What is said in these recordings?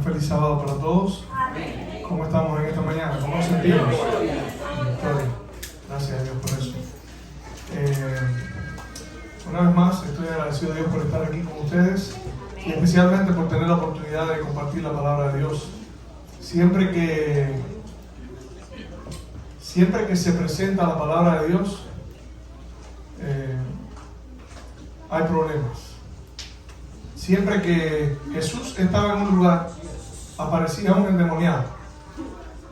feliz sábado para todos. Amén. ¿Cómo estamos en esta mañana? ¿Cómo nos sentimos? Gracias a Dios por eso. Una vez más, estoy agradecido a Dios por estar aquí con ustedes y especialmente por tener la oportunidad de compartir la palabra de Dios. Siempre que se presenta la palabra de Dios, hay problemas. Siempre que Jesús estaba en un lugar, aparecía un endemoniado.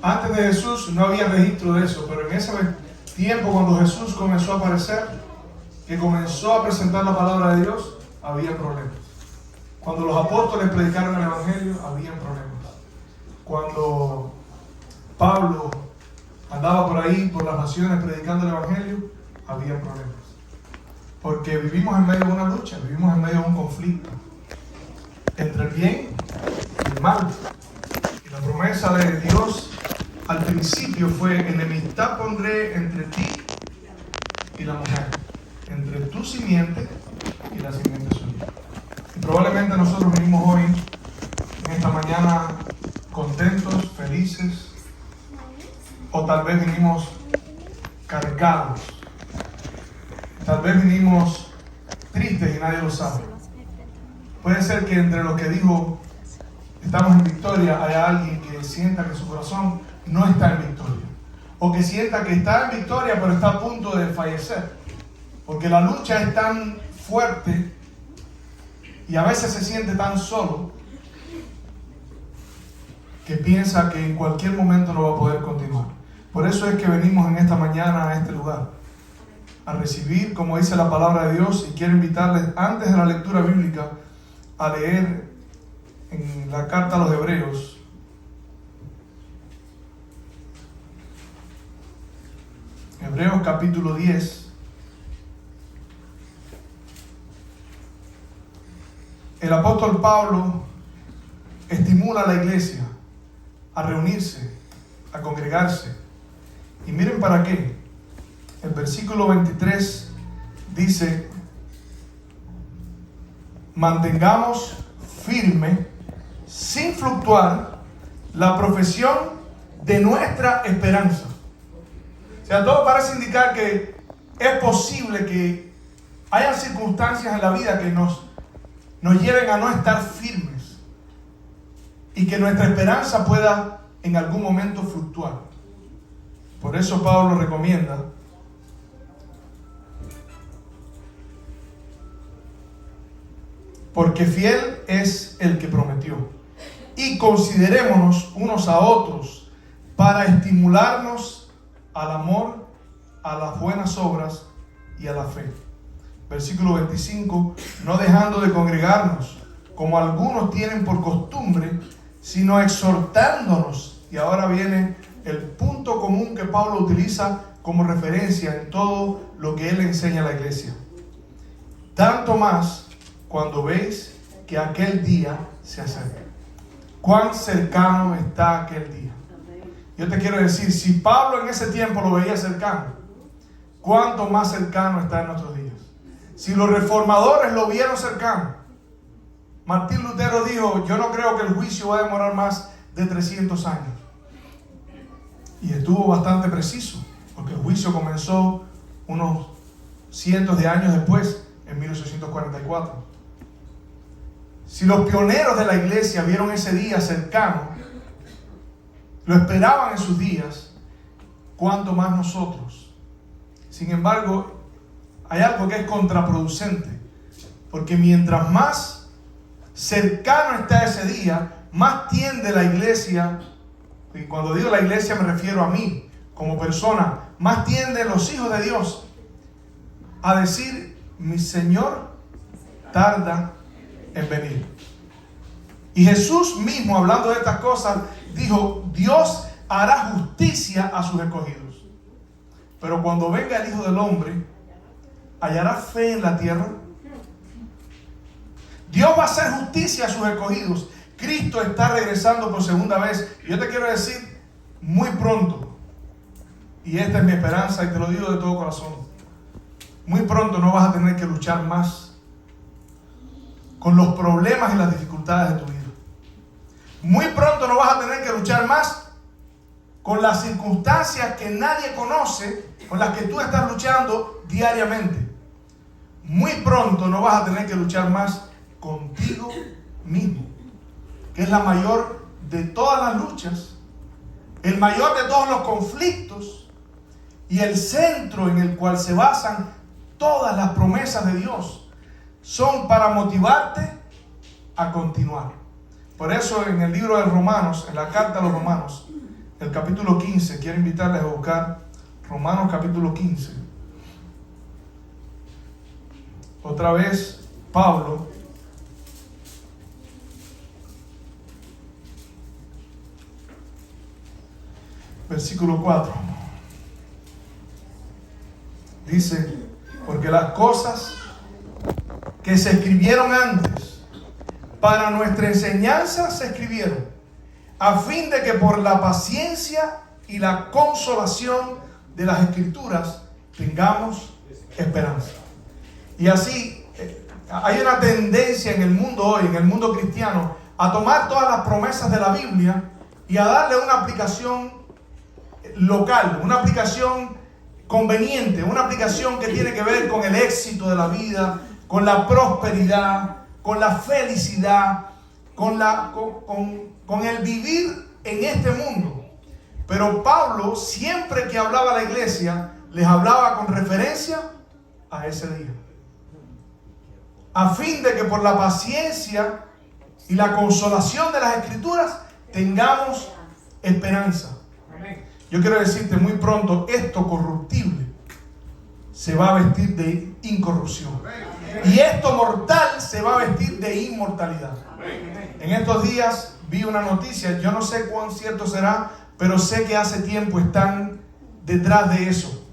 Antes de Jesús no había registro de eso, pero en ese tiempo, cuando Jesús comenzó a aparecer, que comenzó a presentar la palabra de Dios, había problemas. Cuando los apóstoles predicaron el Evangelio, había problemas. Cuando Pablo andaba por ahí, por las naciones, predicando el Evangelio, había problemas. Porque vivimos en medio de una lucha, vivimos en medio de un conflicto entre el bien y el mal. Y la promesa de Dios al principio fue: enemistad pondré entre ti y la mujer, entre tu simiente y la simiente suya. Y probablemente nosotros venimos hoy, en esta mañana, contentos, felices, o tal vez venimos cargados, tal vez venimos tristes y nadie lo sabe. Puede ser que entre los que digo estamos en victoria haya alguien que sienta que su corazón no está en victoria, o que sienta que está en victoria pero está a punto de fallecer, porque la lucha es tan fuerte y a veces se siente tan solo que piensa que en cualquier momento no va a poder continuar. Por eso es que venimos en esta mañana a este lugar a recibir, como dice la palabra de Dios, y quiero invitarles antes de la lectura bíblica a leer en la carta a los Hebreos, Hebreos capítulo 10. El apóstol Pablo estimula a la iglesia a reunirse, a congregarse. Y miren para qué. El versículo 23 dice: mantengamos firme, sin fluctuar, la profesión de nuestra esperanza. O sea, todo parece indicar que es posible que haya circunstancias en la vida que nos lleven a no estar firmes y que nuestra esperanza pueda en algún momento fluctuar. Por eso Pablo recomienda: porque fiel es el que prometió, y considerémonos unos a otros para estimularnos al amor, a las buenas obras y a la fe. Versículo 25: no dejando de congregarnos, como algunos tienen por costumbre, sino exhortándonos. Y ahora viene el punto común que Pablo utiliza como referencia en todo lo que él enseña a la iglesia. Tanto más cuando veis que aquel día se acerca. ¿Cuán cercano está aquel día? Yo te quiero decir, si Pablo en ese tiempo lo veía cercano, ¿cuánto más cercano está en nuestros días? Si los reformadores lo vieron cercano, Martín Lutero dijo: yo no creo que el juicio va a demorar más de 300 años. Y estuvo bastante preciso, porque el juicio comenzó unos cientos de años después, en 1844. Si los pioneros de la iglesia vieron ese día cercano, lo esperaban en sus días, ¿cuánto más nosotros? Sin embargo, hay algo que es contraproducente, porque mientras más cercano está ese día, más tiende la iglesia, y cuando digo la iglesia me refiero a mí como persona, más tienden los hijos de Dios a decir: mi Señor tarda en venir. Y Jesús mismo, hablando de estas cosas, dijo: Dios hará justicia a sus escogidos, pero cuando venga el Hijo del Hombre, ¿hallará fe en la tierra? Dios va a hacer justicia a sus escogidos. Cristo está regresando por segunda vez. Y yo te quiero decir, muy pronto, y esta es mi esperanza y te lo digo de todo corazón, muy pronto no vas a tener que luchar más con los problemas y las dificultades de tu vida. Muy pronto no vas a tener que luchar más con las circunstancias que nadie conoce, con las que tú estás luchando diariamente. Muy pronto no vas a tener que luchar más contigo mismo, que es la mayor de todas las luchas, el mayor de todos los conflictos y el centro en el cual se basan todas las promesas de Dios. Son para motivarte a continuar. Por eso en el libro de Romanos, en la carta a los Romanos, el capítulo 15, quiero invitarles a buscar Romanos capítulo 15. Otra vez Pablo versículo 4 dice: porque las cosas que se escribieron antes para nuestra enseñanza se escribieron, a fin de que por la paciencia y la consolación de las Escrituras tengamos esperanza. Y así hay una tendencia en el mundo hoy, en el mundo cristiano, a tomar todas las promesas de la Biblia y a darle una aplicación local, una aplicación conveniente, una aplicación que tiene que ver con el éxito de la vida, con la prosperidad, con la felicidad, con el vivir en este mundo. Pero Pablo, siempre que hablaba a la iglesia, les hablaba con referencia a ese día, a fin de que por la paciencia y la consolación de las Escrituras tengamos esperanza. Yo quiero decirte, muy pronto esto corruptible se va a vestir de incorrupción, y esto mortal se va a vestir de inmortalidad. En estos días vi una noticia, yo no sé cuán cierto será, pero sé que hace tiempo están detrás de eso.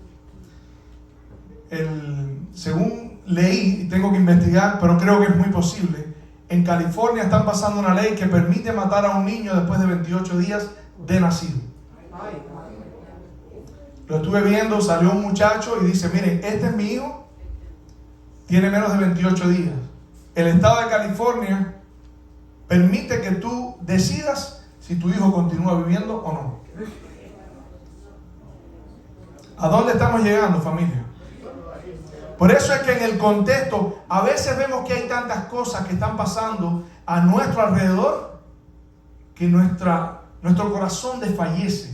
Según leí, y tengo que investigar, pero creo que es muy posible, en California están pasando una ley que permite matar a un niño después de 28 días de nacido. Lo estuve viendo, salió un muchacho y dice: miren, este es mi hijo, tiene menos de 28 días. El estado de California permite que tú decidas si tu hijo continúa viviendo o no. ¿A dónde estamos llegando, familia? Por eso es que en el contexto a veces vemos que hay tantas cosas que están pasando a nuestro alrededor que nuestro corazón desfallece.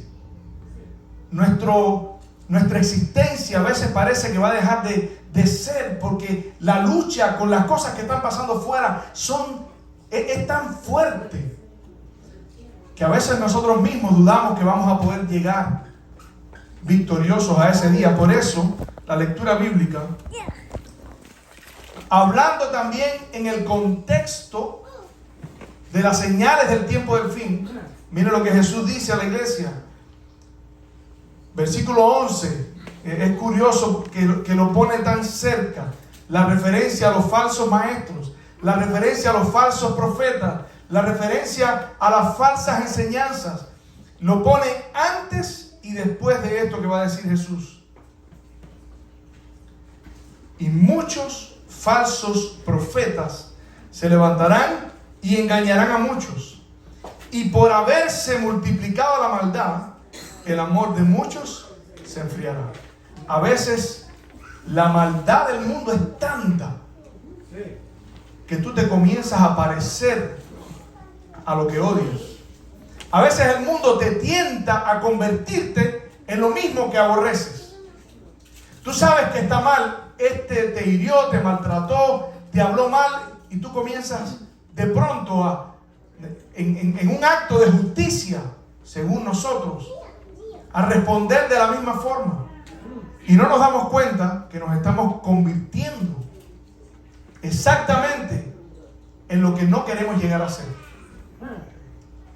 Nuestra existencia a veces parece que va a dejar de ser, porque la lucha con las cosas que están pasando fuera es tan fuerte que a veces nosotros mismos dudamos que vamos a poder llegar victoriosos a ese día. Por eso la lectura bíblica, hablando también en el contexto de las señales del tiempo del fin, mire lo que Jesús dice a la iglesia. Versículo 11, es curioso que lo pone tan cerca, la referencia a los falsos maestros, la referencia a los falsos profetas, la referencia a las falsas enseñanzas, lo pone antes y después de esto que va a decir Jesús. Y muchos falsos profetas se levantarán y engañarán a muchos, y por haberse multiplicado la maldad, el amor de muchos se enfriará. A veces la maldad del mundo es tanta que tú te comienzas a parecer a lo que odias. A veces el mundo te tienta a convertirte en lo mismo que aborreces. Tú sabes que está mal, te hirió, te maltrató, te habló mal, y tú comienzas de pronto en un acto de justicia, según nosotros, a responder de la misma forma, y no nos damos cuenta que nos estamos convirtiendo exactamente en lo que no queremos llegar a ser.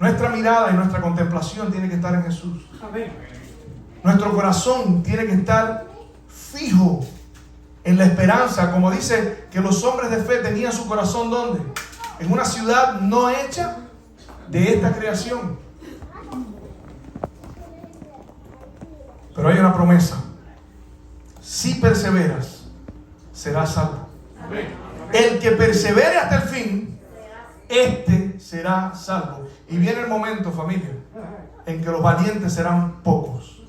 Nuestra mirada y nuestra contemplación tiene que estar en Jesús. Nuestro corazón tiene que estar fijo en la esperanza, como dice que los hombres de fe tenían su corazón ¿dónde? En una ciudad no hecha de esta creación. Pero hay una promesa: si perseveras, serás salvo. El que persevere hasta el fin, este será será salvo. Y viene el momento, familia, en que los valientes serán pocos.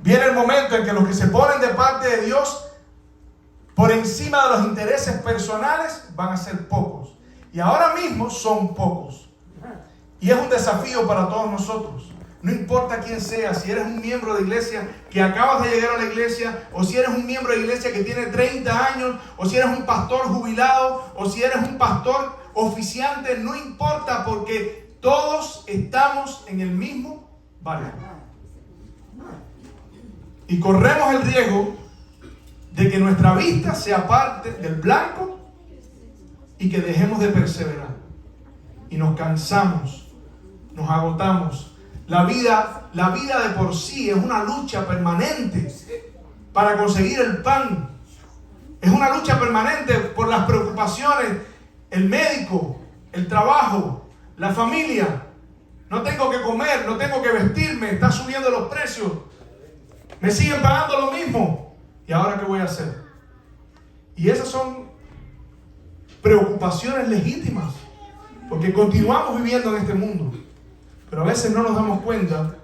Viene el momento en que los que se ponen de parte de Dios por encima de los intereses personales van a ser pocos. Y ahora mismo son pocos. Y es un desafío para todos nosotros. No importa quién sea, si eres un miembro de iglesia que acabas de llegar a la iglesia, o si eres un miembro de iglesia que tiene 30 años, o si eres un pastor jubilado, o si eres un pastor oficiante, no importa, porque todos estamos en el mismo barco. Y corremos el riesgo de que nuestra vista se aparte del blanco y que dejemos de perseverar. Y nos cansamos, nos agotamos. La vida de por sí es una lucha permanente para conseguir el pan. Es una lucha permanente por las preocupaciones, el médico, el trabajo, la familia. No tengo que comer, no tengo que vestirme, están subiendo los precios. Me siguen pagando lo mismo. ¿Y ahora qué voy a hacer? Y esas son preocupaciones legítimas, porque continuamos viviendo en este mundo. Pero a veces no nos damos cuenta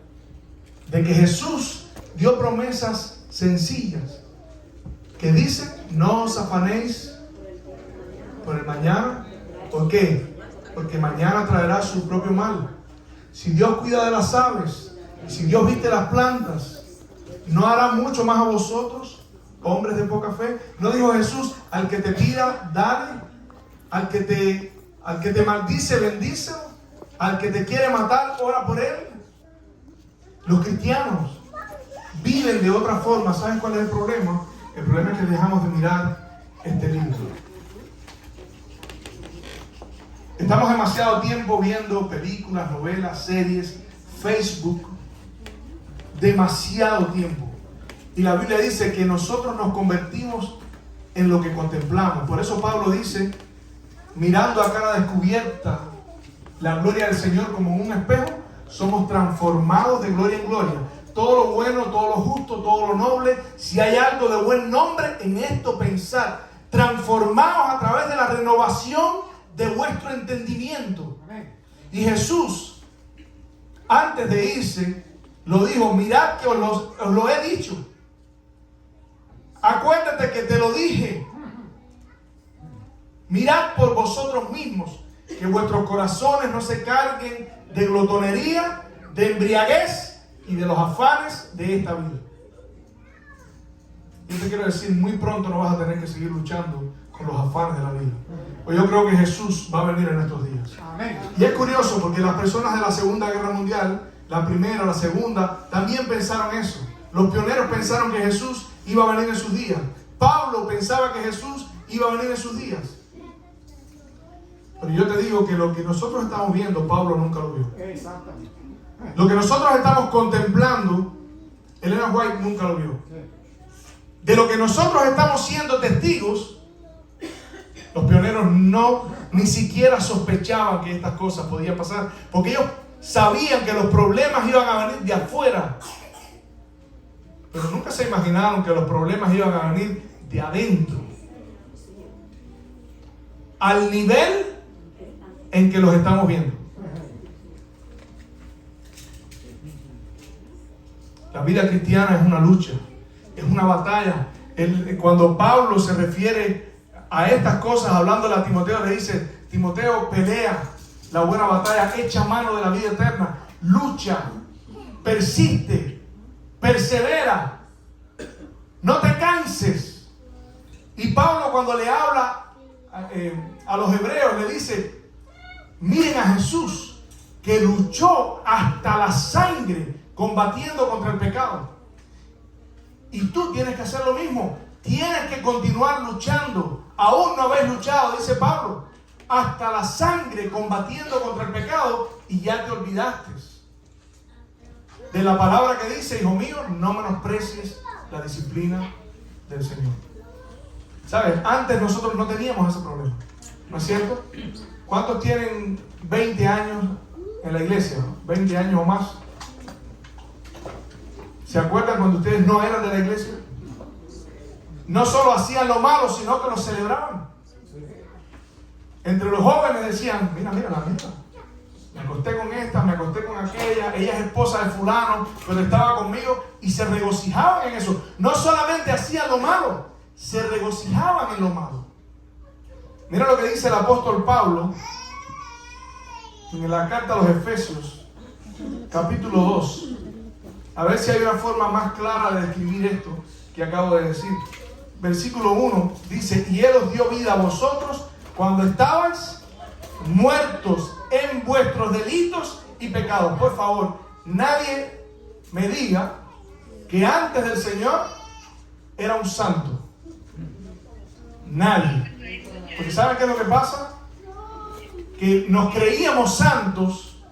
de que Jesús dio promesas sencillas que dicen: no os afanéis por el mañana. ¿Por qué? Porque mañana traerá su propio mal. Si Dios cuida de las aves, si Dios viste las plantas, ¿no hará mucho más a vosotros, hombres de poca fe? ¿No dijo Jesús: al que te pida, dale? Al que te maldice, bendícelo. Al que te quiere matar, ora por él. Los cristianos viven de otra forma. ¿Saben cuál es el problema? El problema es que dejamos de mirar este libro. Estamos demasiado tiempo viendo películas, novelas, series, Facebook. Demasiado tiempo. Y la Biblia dice que nosotros nos convertimos en lo que contemplamos. Por eso Pablo dice: mirando a cara descubierta la gloria del Señor como un espejo, somos transformados de gloria en gloria. Todo lo bueno, todo lo justo, todo lo noble, si hay algo de buen nombre, en esto pensad. Transformados a través de la renovación de vuestro entendimiento. Y Jesús, antes de irse, lo dijo: mirad que os lo he dicho. Acuérdate que te lo dije. Mirad por vosotros mismos, que vuestros corazones no se carguen de glotonería, de embriaguez y de los afanes de esta vida. Yo te quiero decir, muy pronto no vas a tener que seguir luchando con los afanes de la vida. Pues yo creo que Jesús va a venir en estos días. Amén. Y es curioso porque las personas de la Segunda Guerra Mundial, la primera, la segunda, también pensaron eso. Los pioneros pensaron que Jesús iba a venir en sus días. Pablo pensaba que Jesús iba a venir en sus días. Pero yo te digo que lo que nosotros estamos viendo, Pablo nunca lo vio. Exactamente. Lo que nosotros estamos contemplando, Elena White nunca lo vio. De lo que nosotros estamos siendo testigos, los pioneros ni siquiera sospechaban que estas cosas podían pasar, porque ellos sabían que los problemas iban a venir de afuera, pero nunca se imaginaron que los problemas iban a venir de adentro, al nivel en que los estamos viendo. La vida cristiana es una lucha, es una batalla. Cuando Pablo se refiere a estas cosas, hablándole a Timoteo, le dice: Timoteo, pelea la buena batalla, echa mano de la vida eterna, lucha, persiste, persevera, no te canses. Y Pablo, cuando le habla a los hebreos, le dice: miren a Jesús, que luchó hasta la sangre combatiendo contra el pecado. Y tú tienes que hacer lo mismo. Tienes que continuar luchando. Aún no habéis luchado, dice Pablo, hasta la sangre combatiendo contra el pecado, y ya te olvidaste de la palabra que dice: hijo mío, no menosprecies la disciplina del Señor. ¿Sabes? Antes nosotros no teníamos ese problema, ¿no es cierto? ¿Cuántos tienen 20 años en la iglesia? 20 años o más. ¿Se acuerdan cuando ustedes no eran de la iglesia? No solo hacían lo malo, sino que lo celebraban. Entre los jóvenes decían: mira la meta. Me acosté con esta, me acosté con aquella, ella es esposa de fulano, pero estaba conmigo, y se regocijaban en eso. No solamente hacían lo malo, se regocijaban en lo malo. Mira lo que dice el apóstol Pablo en la carta a los Efesios, capítulo 2. A ver si hay una forma más clara de describir esto que acabo de decir. Versículo 1 dice: y Él os dio vida a vosotros cuando estabais muertos en vuestros delitos y pecados. Por favor, nadie me diga que antes del Señor era un santo. Nadie. Porque ¿saben qué es lo que pasa? Que nos creíamos santos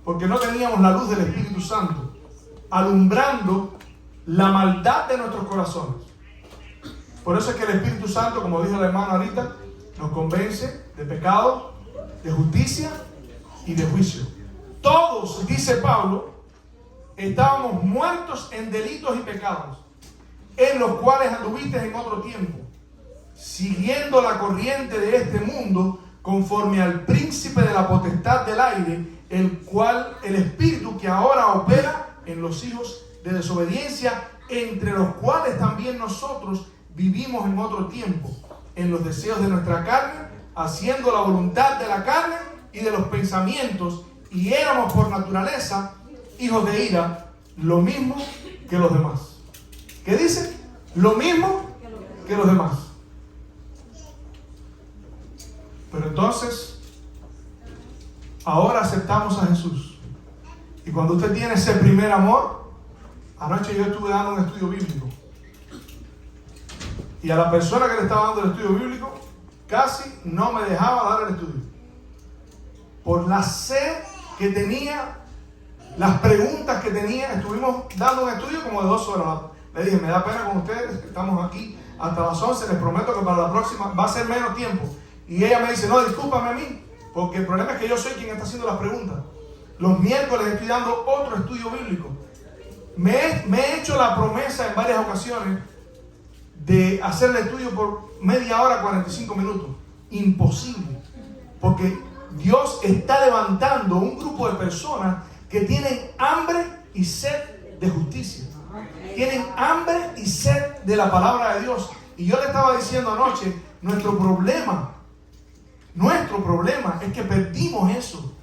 porque no teníamos la luz del Espíritu Santo alumbrando la maldad de nuestros corazones. Por eso es que el Espíritu Santo, como dijo el hermano ahorita, nos convence de pecado, de justicia y de juicio. Todos, dice Pablo, estábamos muertos en delitos y pecados, en los cuales anduviste en otro tiempo, siguiendo la corriente de este mundo, conforme al príncipe de la potestad del aire, el espíritu que ahora opera en los hijos de desobediencia, entre los cuales también nosotros vivimos en otro tiempo, en los deseos de nuestra carne, haciendo la voluntad de la carne y de los pensamientos, y éramos por naturaleza hijos de ira, lo mismo que los demás. ¿Qué dice? Lo mismo que los demás. Pero entonces, ahora aceptamos a Jesús. Y cuando usted tiene ese primer amor, anoche yo estuve dando un estudio bíblico. Y a la persona que le estaba dando el estudio bíblico, casi no me dejaba dar el estudio. Por la sed que tenía, las preguntas que tenía. Estuvimos dando un estudio como de 2 horas. Le dije, me da pena con ustedes, estamos aquí hasta las 11, les prometo que para la próxima va a ser menos tiempo. Y ella me dice, no, discúlpame a mí, porque el problema es que yo soy quien está haciendo las preguntas. Los miércoles estoy dando otro estudio bíblico. Me he hecho la promesa en varias ocasiones de hacer el estudio por media hora, 45 minutos. Imposible. Porque Dios está levantando un grupo de personas que tienen hambre y sed de justicia. Tienen hambre y sed de la palabra de Dios. Y yo le estaba diciendo anoche, nuestro problema es que perdimos eso.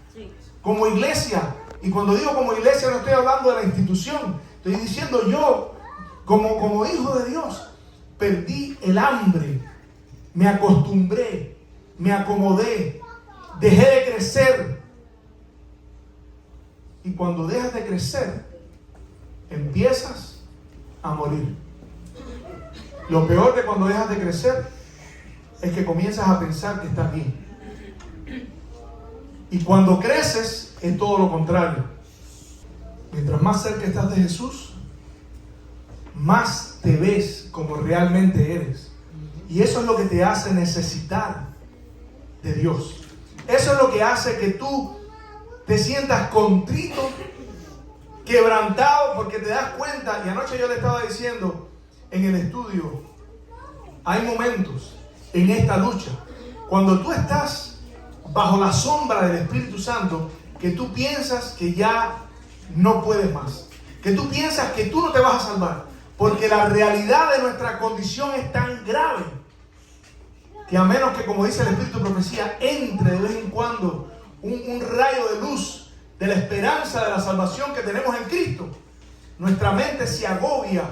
Como iglesia. Y cuando digo como iglesia no estoy hablando de la institución. Estoy diciendo yo, como hijo de Dios, perdí el hambre. Me acostumbré. Me acomodé. Dejé de crecer. Y cuando dejas de crecer, empiezas a morir. Lo peor de cuando dejas de crecer es que comienzas a pensar que estás bien. Y cuando creces es todo lo contrario. Mientras más cerca estás de Jesús, más te ves como realmente eres. Y eso es lo que te hace necesitar de Dios. Eso es lo que hace que tú te sientas contrito, quebrantado, porque te das cuenta. Y anoche yo le estaba diciendo en el estudio, hay momentos en esta lucha cuando tú estás bajo la sombra del Espíritu Santo, que tú piensas que ya no puedes más, que tú piensas que tú no te vas a salvar, porque la realidad de nuestra condición es tan grave que a menos que, como dice el Espíritu de Profecía, entre de vez en cuando un rayo de luz de la esperanza de la salvación que tenemos en Cristo, nuestra mente se agobia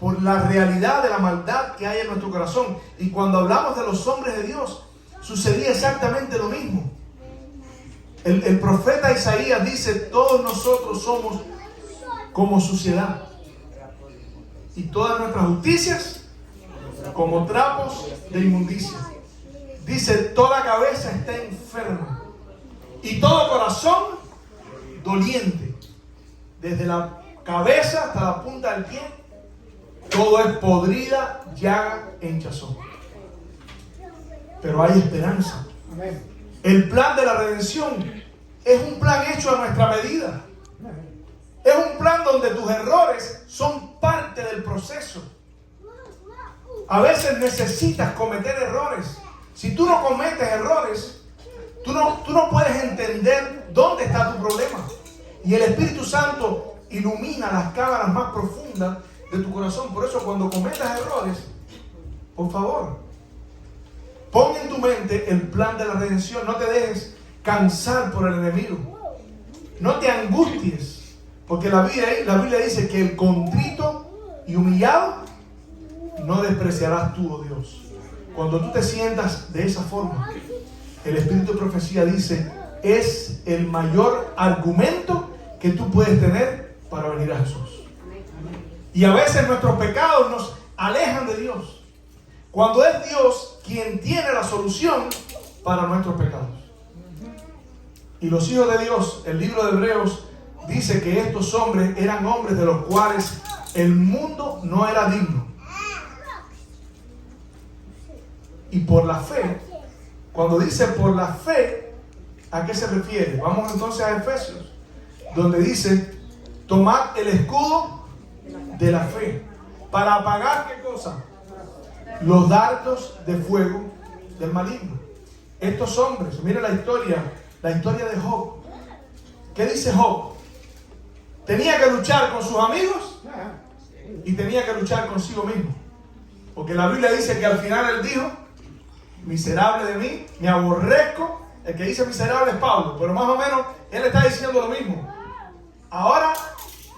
por la realidad de la maldad que hay en nuestro corazón. Y cuando hablamos de los hombres de Dios, sucedía exactamente lo mismo. El profeta Isaías dice, todos nosotros somos como suciedad, y todas nuestras justicias como trapos de inmundicia. Dice, toda cabeza está enferma y todo corazón doliente. Desde la cabeza hasta la punta del pie, todo es podrida, llaga e hinchazón. Pero hay esperanza. El plan de la redención es un plan hecho a nuestra medida. Es un plan donde tus errores son parte del proceso. A veces necesitas cometer errores. Si tú no cometes errores, Tú no puedes entender dónde está tu problema. Y el Espíritu Santo ilumina las cámaras más profundas de tu corazón. Por eso cuando cometas errores, por favor, pon en tu mente el plan de la redención. No te dejes cansar por el enemigo. No te angusties, porque la Biblia dice que el contrito y humillado no despreciarás tú, oh Dios. Cuando tú te sientas de esa forma, el Espíritu de Profecía dice, es el mayor argumento que tú puedes tener para venir a Jesús. Y a veces nuestros pecados nos alejan de Dios, cuando es Dios quien tiene la solución para nuestros pecados. Y los hijos de Dios, el libro de Hebreos dice que estos hombres eran hombres de los cuales el mundo no era digno. Y por la fe, cuando dice por la fe, ¿a qué se refiere? Vamos entonces a Efesios, donde dice, tomad el escudo de la fe, para apagar, ¿qué cosa? Los dardos de fuego del maligno. Estos hombres, miren la historia de Job. ¿Qué dice Job? Tenía que luchar con sus amigos y tenía que luchar consigo mismo. Porque la Biblia dice que al final él dijo, miserable de mí, me aborrezco. El que dice miserable es Pablo, pero más o menos él está diciendo lo mismo. Ahora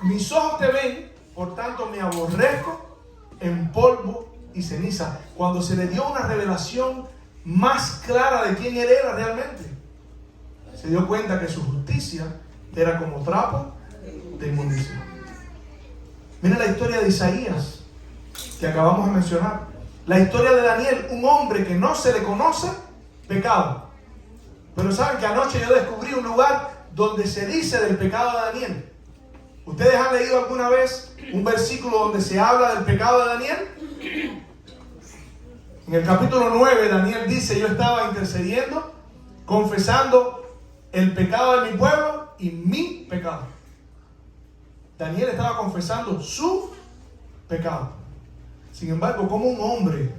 mis ojos te ven, por tanto me aborrezco en polvo y ceniza. Cuando se le dio una revelación más clara de quién él era realmente, se dio cuenta que su justicia era como trapo de inmundicia. Mira la historia de Isaías que acabamos de mencionar. La historia de Daniel, un hombre que no se le conoce pecado. Pero saben que anoche yo descubrí un lugar donde se dice del pecado de Daniel. ¿Ustedes han leído alguna vez un versículo donde se habla del pecado de Daniel? En el capítulo 9 Daniel dice, yo estaba intercediendo, confesando el pecado de mi pueblo y mi pecado. Daniel estaba confesando su pecado. Sin embargo, como un hombre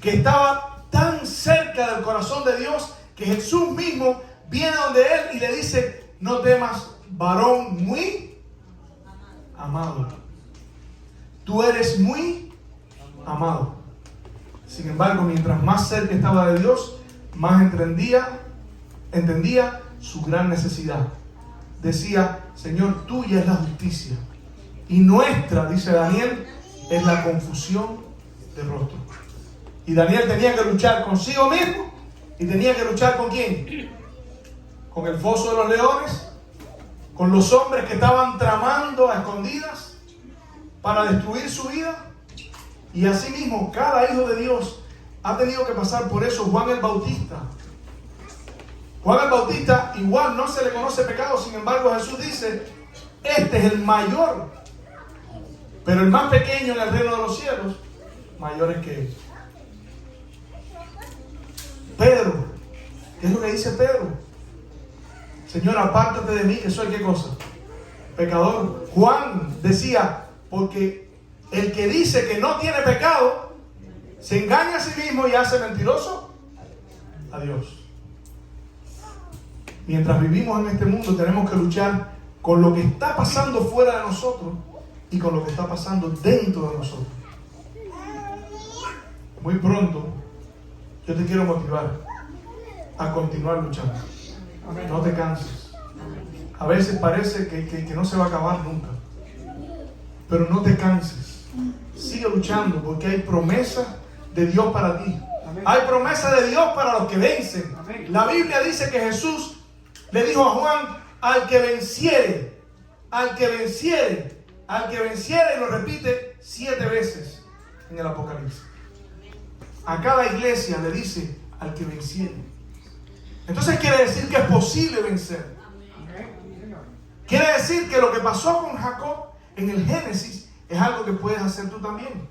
que estaba tan cerca del corazón de Dios, que Jesús mismo viene donde él y le dice, no temas, varón muy amado. Tú eres muy amado. Sin embargo, mientras más cerca estaba de Dios, más entendía su gran necesidad. Decía, Señor, tuya es la justicia y nuestra, dice Daniel, es la confusión de rostro. Y Daniel tenía que luchar consigo mismo y tenía que luchar ¿con quién? Con el foso de los leones, con los hombres que estaban tramando a escondidas para destruir su vida. Y asimismo, cada hijo de Dios ha tenido que pasar por eso. Juan el Bautista igual no se le conoce pecado, sin embargo Jesús dice, este es el mayor, pero el más pequeño en el reino de los cielos, mayor es que él. Pedro, ¿qué es lo que dice Pedro? Señor, apártate de mí, que soy ¿qué cosa? Pecador. Juan decía, porque el que dice que no tiene pecado, se engaña a sí mismo y hace mentiroso a Dios. Mientras vivimos en este mundo tenemos que luchar con lo que está pasando fuera de nosotros y con lo que está pasando dentro de nosotros. Muy pronto yo te quiero motivar a continuar luchando. No te canses. A veces parece que no se va a acabar nunca, pero no te canses. Sigue luchando porque hay promesas de Dios para ti. Hay promesas de Dios para los que vencen. La Biblia dice que Jesús le dijo a Juan, al que venciere, y lo repite 7 veces en el Apocalipsis. A cada iglesia le dice, al que venciere. Entonces quiere decir que es posible vencer. Quiere decir que lo que pasó con Jacob en el Génesis es algo que puedes hacer tú también.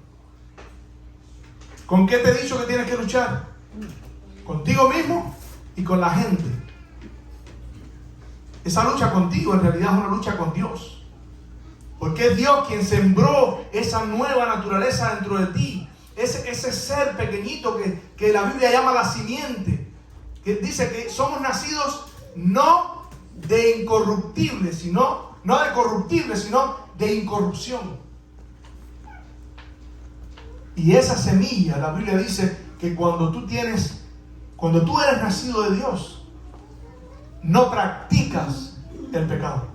¿Con qué te he dicho que tienes que luchar? Contigo mismo y con la gente. Esa lucha contigo en realidad es una lucha con Dios. Porque es Dios quien sembró esa nueva naturaleza dentro de ti. Ese ser pequeñito que la Biblia llama la simiente. que dice que somos nacidos no de incorruptible, sino, no de corruptible, sino de incorrupción. Y esa semilla, la Biblia dice que cuando tú eres nacido de Dios, no practicas el pecado.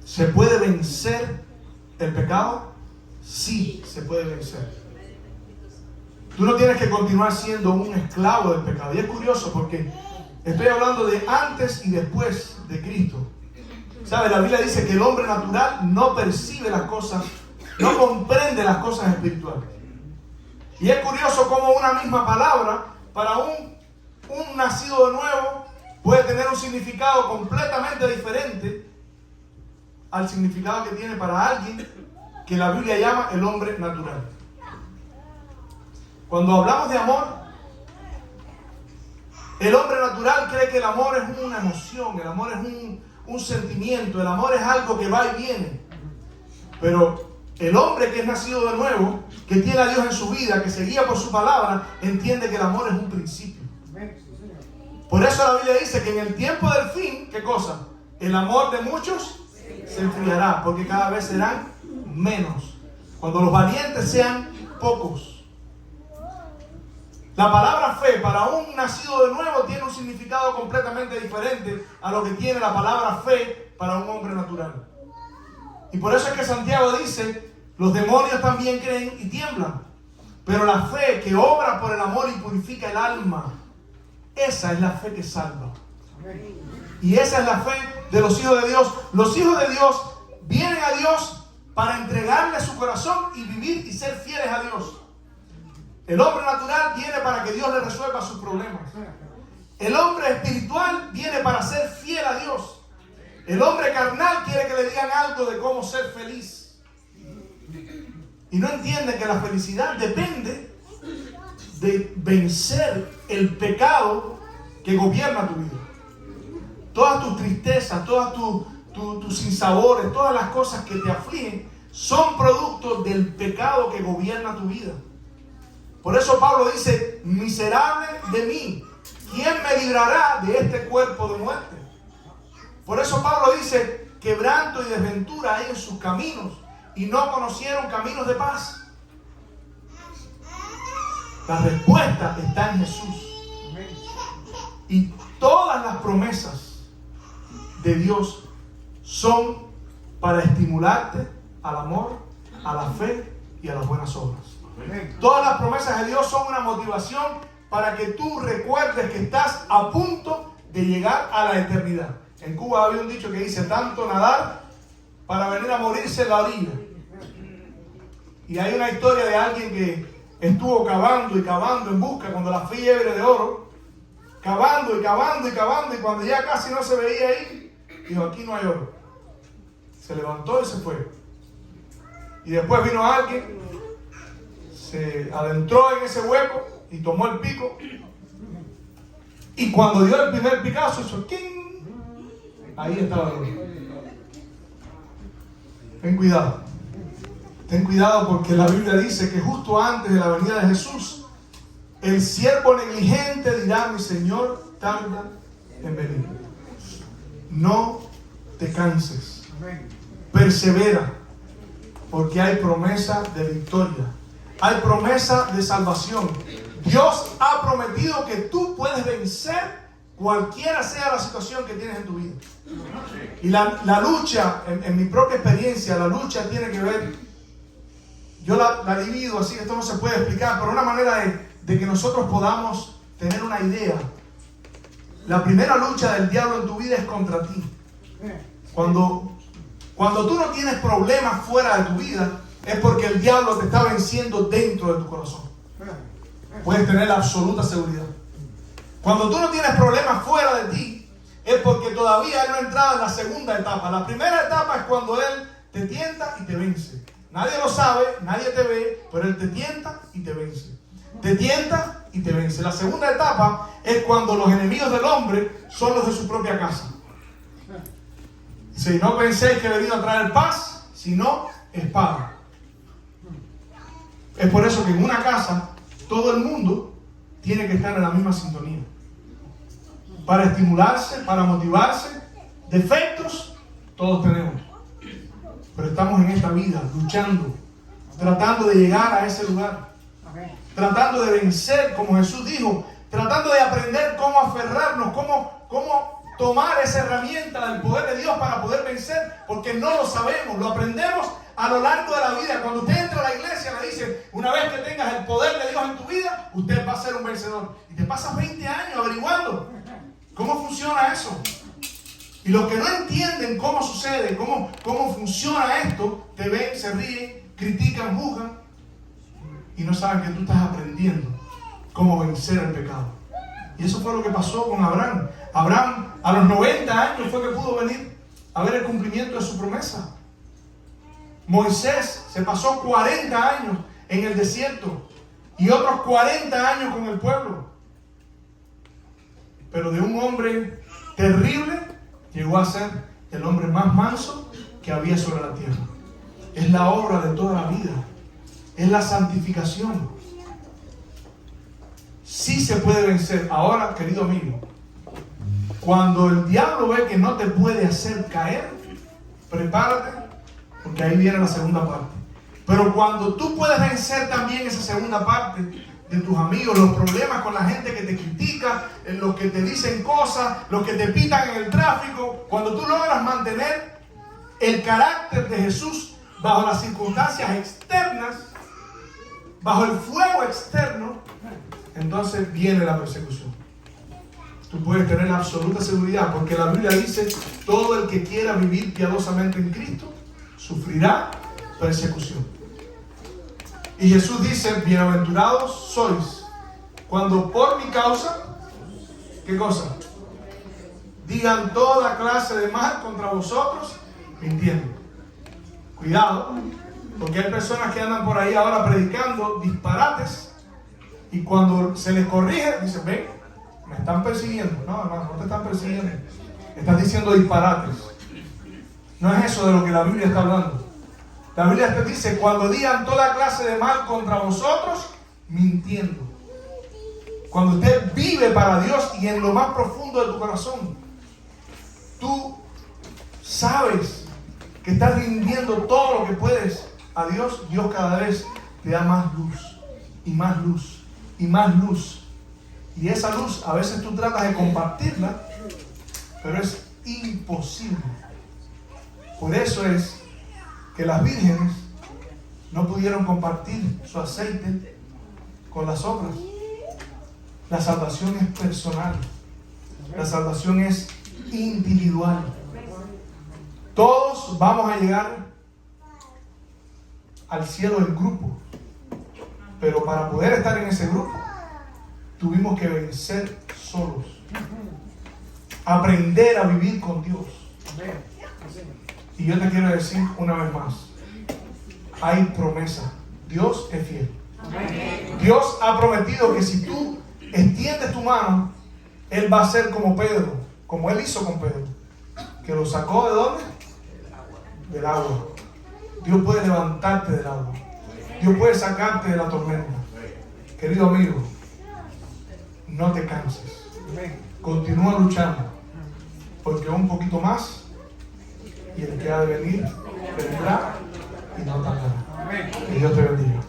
¿Se puede vencer el pecado? Sí, se puede vencer. Tú no tienes que continuar siendo un esclavo del pecado. Y es curioso porque estoy hablando de antes y después de Cristo. ¿Sabe? La Biblia dice que el hombre natural no percibe las cosas, no comprende las cosas espirituales. Y es curioso cómo una misma palabra para un nacido de nuevo puede tener un significado completamente diferente al significado que tiene para alguien que la Biblia llama el hombre natural. Cuando hablamos de amor, el hombre natural cree que el amor es una emoción, el amor es un sentimiento, el amor es algo que va y viene. Pero el hombre que es nacido de nuevo, que tiene a Dios en su vida, que se guía por su palabra, entiende que el amor es un principio. Por eso la Biblia dice que en el tiempo del fin, ¿qué cosa? El amor de muchos se enfriará, porque cada vez serán menos. Cuando los valientes sean pocos. La palabra fe para un nacido de nuevo tiene un significado completamente diferente a lo que tiene la palabra fe para un hombre natural. Y por eso es que Santiago dice, los demonios también creen y tiemblan. Pero la fe que obra por el amor y purifica el alma, esa es la fe que salva. Y esa es la fe de los hijos de Dios. Los hijos de Dios vienen a Dios para entregarle su corazón y vivir y ser fieles a Dios. El hombre natural viene para que Dios le resuelva sus problemas. El hombre espiritual viene para ser fiel a Dios. El hombre carnal quiere que le digan algo de cómo ser feliz. Y no entiende que la felicidad depende de vencer el pecado que gobierna tu vida. Todas tus tristezas, todas tus sinsabores, todas las cosas que te afligen son productos del pecado que gobierna tu vida. Por eso Pablo dice, miserable de mí, ¿quién me librará de este cuerpo de muerte? Por eso Pablo dice, quebranto y desventura hay en sus caminos y no conocieron caminos de paz. La respuesta está en Jesús. Y todas las promesas de Dios son para estimularte al amor, a la fe y a las buenas obras. Todas las promesas de Dios son una motivación para que tú recuerdes que estás a punto de llegar a la eternidad. En Cuba había un dicho que dice, tanto nadar para venir a morirse en la orilla. Y hay una historia de alguien que estuvo cavando y cavando en busca cuando la fiebre de oro, cavando y cavando y cavando, y cuando ya casi no se veía ahí, dijo, aquí no hay oro. Se levantó y se fue. Y después vino alguien, se adentró en ese hueco y tomó el pico, y cuando dio el primer picazo hizo ¡king! Ahí estaba el oro. Ten cuidado porque la Biblia dice que justo antes de la venida de Jesús, el siervo negligente dirá, mi Señor tarda en venir. No te canses, persevera, porque hay promesa de victoria, hay promesa de salvación. Dios ha prometido que tú puedes vencer cualquiera sea la situación que tienes en tu vida. Y la lucha, en mi propia experiencia, la lucha tiene que ver, yo la divido así, esto no se puede explicar, pero una manera de que nosotros podamos tener una idea. La primera lucha del diablo en tu vida es contra ti. Cuando tú no tienes problemas fuera de tu vida, es porque el diablo te está venciendo dentro de tu corazón. Puedes tener la absoluta seguridad. Cuando tú no tienes problemas fuera de ti, es porque todavía él no ha entrado en la segunda etapa. La primera etapa es cuando él te tienta y te vence. Nadie lo sabe, nadie te ve, pero él te tienta y te vence. Te tienta y te vence. La segunda etapa es cuando los enemigos del hombre son los de su propia casa. Si no penséis que he venido a traer paz, sino espada. Es por eso que en una casa todo el mundo tiene que estar en la misma sintonía. Para estimularse, para motivarse. Defectos, todos tenemos. Pero estamos en esta vida luchando, tratando de llegar a ese lugar. Tratando de vencer, como Jesús dijo, tratando de aprender cómo aferrarnos, cómo tomar esa herramienta del poder de Dios para poder vencer, porque no lo sabemos, lo aprendemos a lo largo de la vida. Cuando usted entra a la iglesia, le dicen, una vez que tengas el poder de Dios en tu vida, usted va a ser un vencedor. Y te pasas 20 años averiguando cómo funciona eso. Y los que no entienden cómo sucede, cómo funciona esto, te ven, se ríen, critican, juzgan, y no saben que tú estás aprendiendo cómo vencer el pecado. Y eso fue lo que pasó con Abraham. Abraham a los 90 años fue que pudo venir a ver el cumplimiento de su promesa. Moisés se pasó 40 años en el desierto y otros 40 años con el pueblo. Pero de un hombre terrible llegó a ser el hombre más manso que había sobre la tierra. Es la obra de toda la vida. Es la santificación. Sí se puede vencer. Ahora, querido amigo, cuando el diablo ve que no te puede hacer caer, prepárate, porque ahí viene la segunda parte. Pero cuando tú puedes vencer también esa segunda parte de tus amigos, los problemas con la gente que te critica, los que te dicen cosas, los que te pitan en el tráfico, cuando tú logras mantener el carácter de Jesús bajo las circunstancias externas, bajo el fuego externo, entonces viene la persecución. Tú puedes tener la absoluta seguridad, porque la Biblia dice, todo el que quiera vivir piadosamente en Cristo, sufrirá persecución. Y Jesús dice, bienaventurados sois, cuando por mi causa, ¿qué cosa? Digan toda clase de mal contra vosotros, mintiendo. Cuidado, porque hay personas que andan por ahí ahora predicando disparates, y cuando se les corrige, dicen, ven, me están persiguiendo. No, hermano, no te están persiguiendo. Estás diciendo disparates. No es eso de lo que la Biblia está hablando. La Biblia te dice, cuando digan toda clase de mal contra vosotros, mintiendo. Cuando usted vive para Dios y en lo más profundo de tu corazón, tú sabes que estás rindiendo todo lo que puedes a Dios. Dios cada vez te da más luz y más luz y más luz. Y esa luz a veces tú tratas de compartirla, pero es imposible. Por eso es que las vírgenes no pudieron compartir su aceite con las otras. La salvación es personal. La salvación es individual. Todos vamos a llegar al cielo en grupo. Pero para poder estar en ese grupo, tuvimos que vencer solos. Aprender a vivir con Dios. Y yo te quiero decir una vez más, hay promesa. Dios es fiel. Dios ha prometido que si tú extiendes tu mano, Él va a ser como Pedro, como Él hizo con Pedro, que lo sacó ¿de dónde? Del agua. Dios puede levantarte del agua. Dios puede sacarte de la tormenta. Querido amigo, no te canses. Continúa luchando, porque un poquito más y el que ha de venir vendrá y no tardará. Que Dios te bendiga.